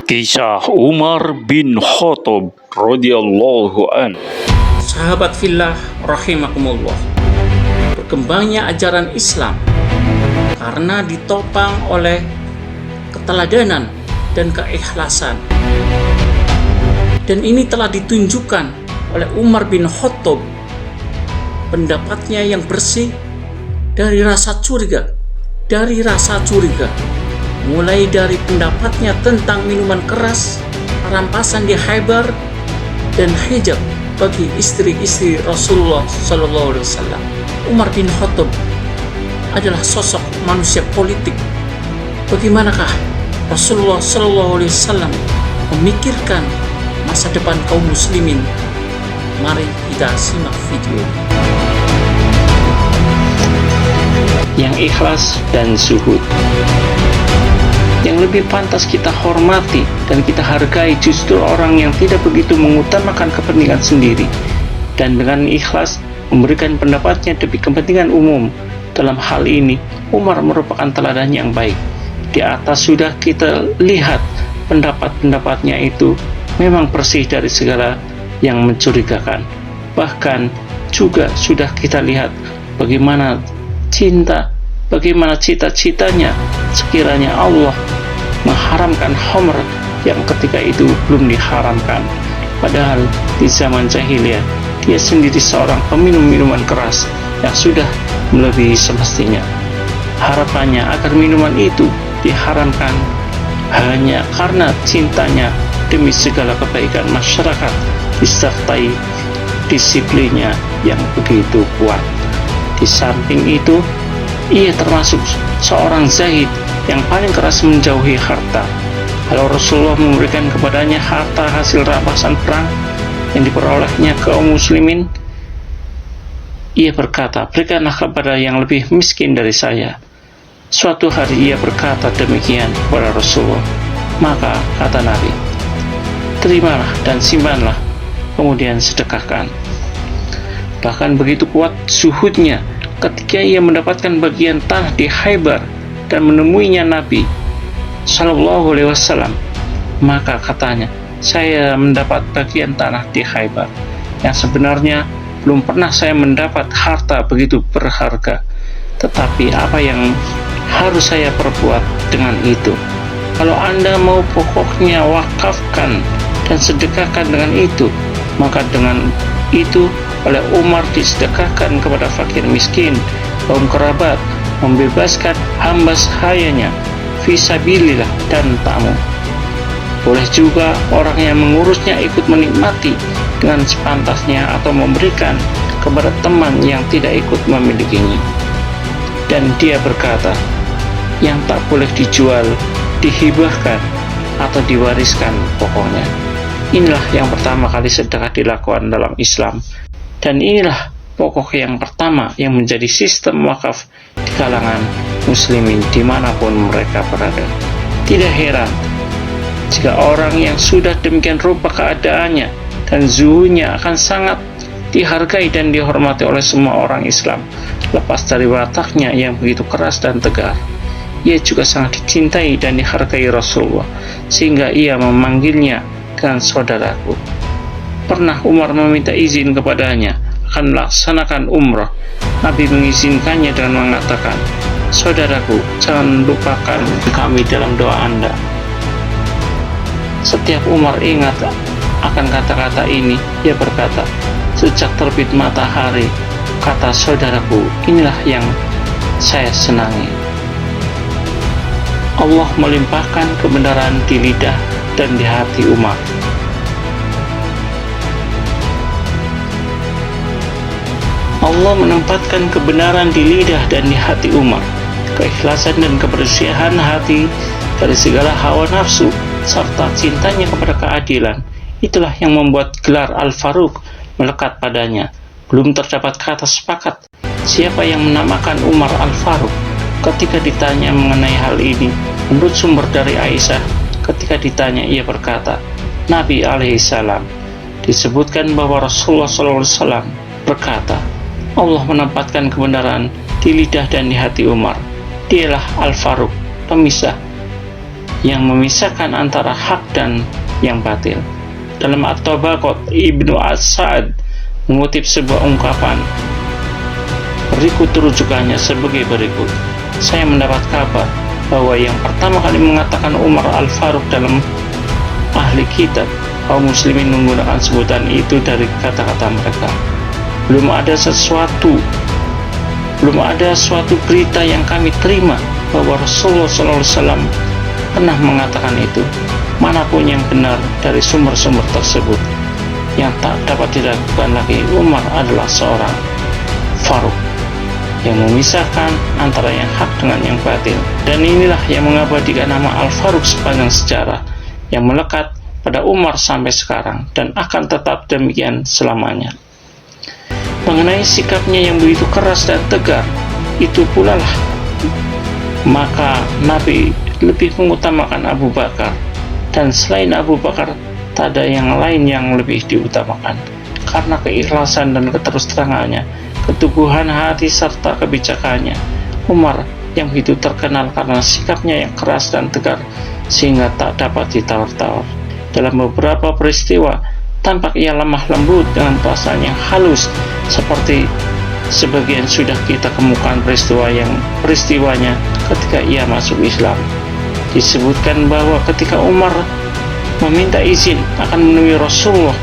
Kisah Umar bin Khattab radhiyallahu an. Sahabat fillah rahimakumullah, berkembangnya ajaran Islam karena ditopang oleh keteladanan dan keikhlasan. Dan ini telah ditunjukkan oleh Umar bin Khattab, pendapatnya yang bersih dari rasa curiga, mulai dari pendapatnya tentang minuman keras, rampasan di Khaybar, dan hijab bagi istri-istri Rasulullah SAW. Umar bin Khattab adalah sosok manusia politik. Bagaimanakah Rasulullah SAW memikirkan masa depan kaum muslimin? Mari kita simak video. Yang ikhlas dan zuhud. Yang lebih pantas kita hormati dan kita hargai justru orang yang tidak begitu mengutamakan kepentingan sendiri dan dengan ikhlas memberikan pendapatnya demi kepentingan umum. Dalam hal ini, Umar merupakan teladan yang baik. Di atas sudah kita lihat pendapat-pendapatnya itu memang bersih dari segala yang mencurigakan. Bahkan juga sudah kita lihat bagaimana cita-citanya sekiranya Allah mengharamkan khamr yang ketika itu belum diharamkan. Padahal di zaman jahiliyah dia sendiri seorang peminum minuman keras yang sudah melebihi semestinya. Harapannya agar minuman itu diharamkan hanya karena cintanya demi segala kebaikan masyarakat disertai disiplinnya yang begitu kuat. Di samping itu, ia termasuk seorang zahid yang paling keras menjauhi harta. Kalau Rasulullah memberikan kepadanya harta hasil rampasan perang yang diperolehnya kaum muslimin, ia berkata, "Berikanlah kepada yang lebih miskin dari saya." Suatu hari ia berkata demikian kepada Rasulullah. Maka kata Nabi, "Terimalah dan simpanlah, kemudian sedekahkan." Bahkan begitu kuat zuhudnya ketika ia mendapatkan bagian tanah di Khaybar dan menemuinya Nabi Sallallahu Alaihi Wasallam, maka katanya, "Saya mendapat bagian tanah di Khaybar yang sebenarnya belum pernah saya mendapat harta begitu berharga. Tetapi apa yang harus saya perbuat dengan itu? Kalau Anda mau pokoknya wakafkan dan sedekahkan dengan itu." Maka dengan itu oleh Umar disedekahkan kepada fakir miskin, kaum kerabat, membebaskan hamba sahayanya, fisabilillah dan tamu. Boleh juga orang yang mengurusnya ikut menikmati dengan sepantasnya atau memberikan kepada teman yang tidak ikut memilikinya. Dan dia berkata, yang tak boleh dijual, dihibahkan atau diwariskan pokoknya. Inilah yang pertama kali sedekah dilakukan dalam Islam. Dan inilah pokok yang pertama yang menjadi sistem wakaf di kalangan muslimin dimanapun mereka berada. Tidak heran jika orang yang sudah demikian rupa keadaannya dan zuhudnya akan sangat dihargai dan dihormati oleh semua orang Islam. Lepas dari wataknya yang begitu keras dan tegar, ia juga sangat dicintai dan dihargai Rasulullah, sehingga ia memanggilnya dengan saudaraku. Pernah Umar meminta izin kepadanya akan melaksanakan umrah. Nabi mengizinkannya dengan mengatakan, "Saudaraku, jangan lupakan kami dalam doa Anda." Setiap Umar ingat akan kata-kata ini, ia berkata, "Sejak terbit matahari, kata saudaraku, inilah yang saya senangi." Allah melimpahkan kebenaran di lidah dan di hati Umar. Allah menempatkan kebenaran di lidah dan di hati Umar. Keikhlasan dan kebersihan hati dari segala hawa nafsu serta cintanya kepada keadilan, itulah yang membuat gelar Al-Faruq melekat padanya. Belum terdapat kata sepakat siapa yang menamakan Umar Al-Faruq. Ketika ditanya mengenai hal ini, menurut sumber dari Aisyah, ketika ditanya ia berkata, Nabi alaihissalam, disebutkan bahwa Rasulullah SAW berkata, Allah menempatkan kebenaran di lidah dan di hati Umar. Dialah Al-Faruq, pemisah yang memisahkan antara hak dan yang batil. Dalam At-Tabaqat, Ibnu As-Sa'ad mengutip sebuah ungkapan. Berikut rujukannya sebagai berikut. Saya mendapat kabar bahwa yang pertama kali mengatakan Umar Al-Faruq dalam ahli kitab, kaum muslimin menggunakan sebutan itu dari kata-kata mereka. Belum ada suatu berita yang kami terima bahwa Rasulullah SAW pernah mengatakan itu, manapun yang benar dari sumber-sumber tersebut. Yang tak dapat dilakukan lagi, Umar adalah seorang Faruq yang memisahkan antara yang hak dengan yang batil. Dan inilah yang mengabadikan nama Al-Faruq sepanjang sejarah, yang melekat pada Umar sampai sekarang dan akan tetap demikian selamanya. Mengenai sikapnya yang begitu keras dan tegar, itu pula lah maka Nabi lebih mengutamakan Abu Bakar, dan selain Abu Bakar tak ada yang lain yang lebih diutamakan karena keikhlasan dan keterus-terangannya, keteguhan hati serta kebijakannya. Umar yang begitu terkenal karena sikapnya yang keras dan tegar sehingga tak dapat ditawar-tawar. Dalam beberapa peristiwa tampak ia lemah lembut dengan perasaan yang halus, seperti sebagian sudah kita kemukan peristiwanya ketika ia masuk Islam. Disebutkan bahwa ketika Umar meminta izin akan menemui Rasulullah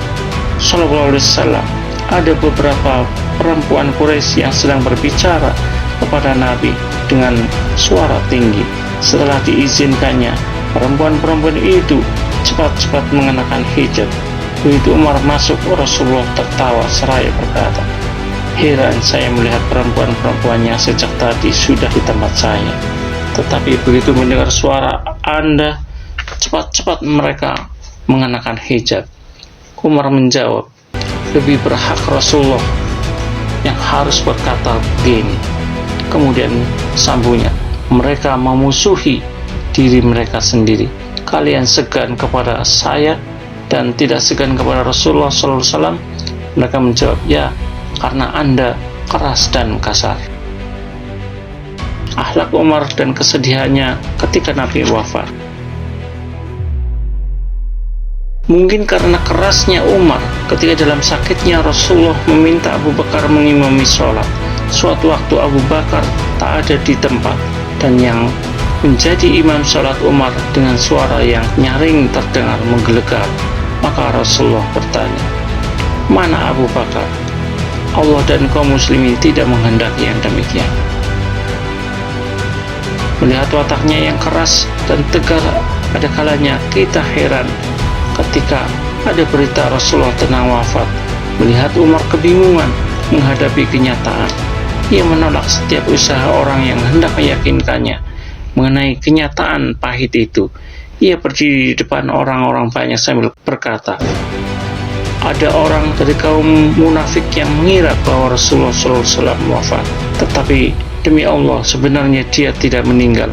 SAW, ada beberapa perempuan Quraisy yang sedang berbicara kepada Nabi dengan suara tinggi. Setelah diizinkannya, perempuan-perempuan itu cepat-cepat mengenakan hijab. Begitu Umar masuk, Rasulullah tertawa seraya berkata, "Heran saya melihat perempuan-perempuan yang sejak tadi sudah di tempat saya, tetapi begitu mendengar suara Anda, cepat-cepat mereka mengenakan hijab." Umar menjawab, "Lebih berhak Rasulullah yang harus berkata begini." Kemudian sambungnya, "Mereka memusuhi diri mereka sendiri. Kalian segan kepada saya dan tidak segan kepada Rasulullah SAW?" Mereka menjawab, "Ya, karena Anda keras dan kasar." Akhlak Umar dan kesedihannya ketika Nabi wafat. Mungkin karena kerasnya Umar ketika dalam sakitnya Rasulullah meminta Abu Bakar mengimami sholat. Suatu waktu Abu Bakar tak ada di tempat, dan yang menjadi imam sholat Umar dengan suara yang nyaring terdengar menggelegar. Maka Rasulullah bertanya, "Mana Abu Bakar?" Allah dan kaum muslimin tidak menghendaki yang demikian. Melihat wataknya yang keras dan tegar, ada kalanya kita heran ketika ada berita Rasulullah tenang wafat. Melihat Umar kebingungan menghadapi kenyataan, ia menolak setiap usaha orang yang hendak meyakinkannya mengenai kenyataan pahit itu. Ia berdiri di depan orang-orang banyak sambil berkata, "Ada orang dari kaum munafik yang mengira bahwa Rasulullah SAW wafat. Tetapi demi Allah, sebenarnya dia tidak meninggal,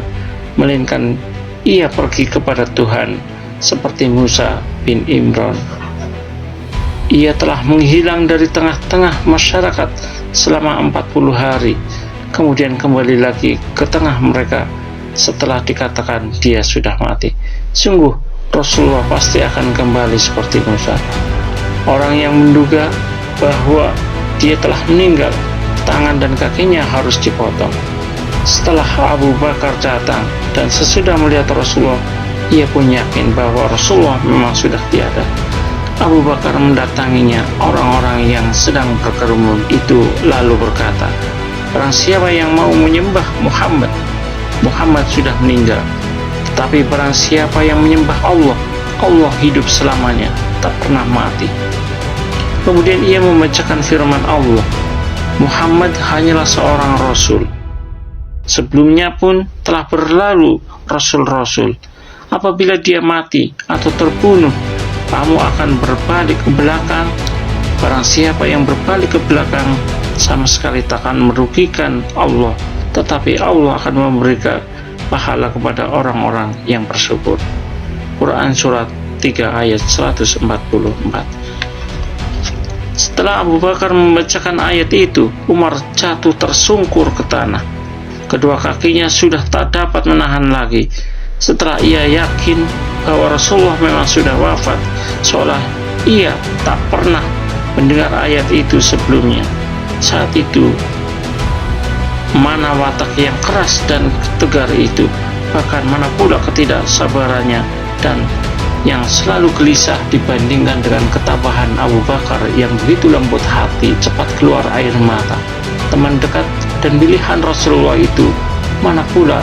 melainkan ia pergi kepada Tuhan, seperti Musa bin Imran. Ia telah menghilang dari tengah-tengah masyarakat selama 40 hari, kemudian kembali lagi ke tengah mereka setelah dikatakan dia sudah mati. Sungguh, Rasulullah pasti akan kembali seperti Musa." Orang yang menduga bahwa dia telah meninggal, tangan dan kakinya harus dipotong. Setelah Abu Bakar datang dan sesudah melihat Rasulullah, ia pun yakin bahwa Rasulullah memang sudah tiada. Abu Bakar mendatanginya orang-orang yang sedang berkerumun itu lalu berkata, "Barang siapa yang mau menyembah Muhammad, Muhammad sudah meninggal. Tetapi barang siapa yang menyembah Allah, Allah hidup selamanya, tak pernah mati." Kemudian ia membacakan firman Allah, "Muhammad hanyalah seorang Rasul. Sebelumnya pun telah berlalu Rasul-Rasul. Apabila dia mati atau terbunuh, kamu akan berbalik ke belakang. Barang siapa yang berbalik ke belakang sama sekali tak akan merugikan Allah, tetapi Allah akan memberikan pahala kepada orang-orang yang bersyukur." Quran Surat 3 ayat 144. Setelah Abu Bakar membacakan ayat itu, Umar jatuh tersungkur ke tanah. Kedua kakinya sudah tak dapat menahan lagi. setelah ia yakin bahwa Rasulullah memang sudah wafat, seolah ia tak pernah mendengar ayat itu sebelumnya. Saat itu, mana watak yang keras dan tegar itu, bahkan mana pula ketidaksabarannya dan yang selalu gelisah dibandingkan dengan ketabahan Abu Bakar yang begitu lembut hati, cepat keluar air mata. Teman dekat dan pilihan Rasulullah itu, mana pula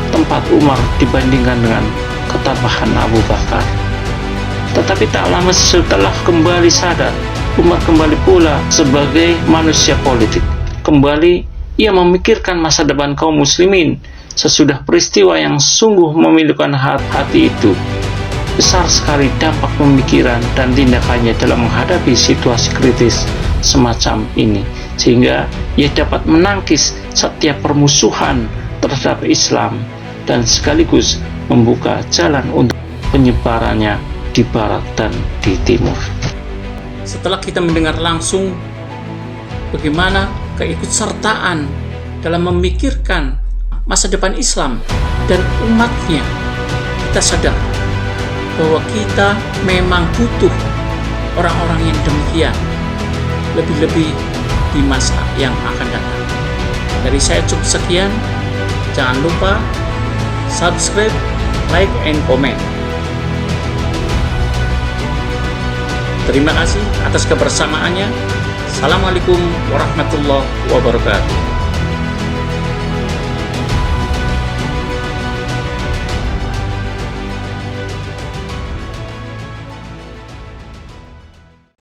tempat Umar dibandingkan dengan ketabahan Abu Bakar. Tetapi tak lama setelah kembali sadar, Umar kembali pula sebagai manusia politik. Kembali ia memikirkan masa depan kaum muslimin sesudah peristiwa yang sungguh memilukan hati itu. Besar sekali dampak pemikiran dan tindakannya dalam menghadapi situasi kritis semacam ini, sehingga ia dapat menangkis setiap permusuhan terhadap Islam dan sekaligus membuka jalan untuk penyebarannya di barat dan di timur. Setelah kita mendengar langsung bagaimana keikutsertaan dalam memikirkan masa depan Islam dan umatnya, kita sadar bahwa kita memang butuh orang-orang yang demikian, lebih-lebih di masa yang akan datang. Dari saya cukup sekian. Jangan lupa subscribe, like, and comment. Terima kasih atas kebersamaannya. Assalamualaikum warahmatullahi wabarakatuh.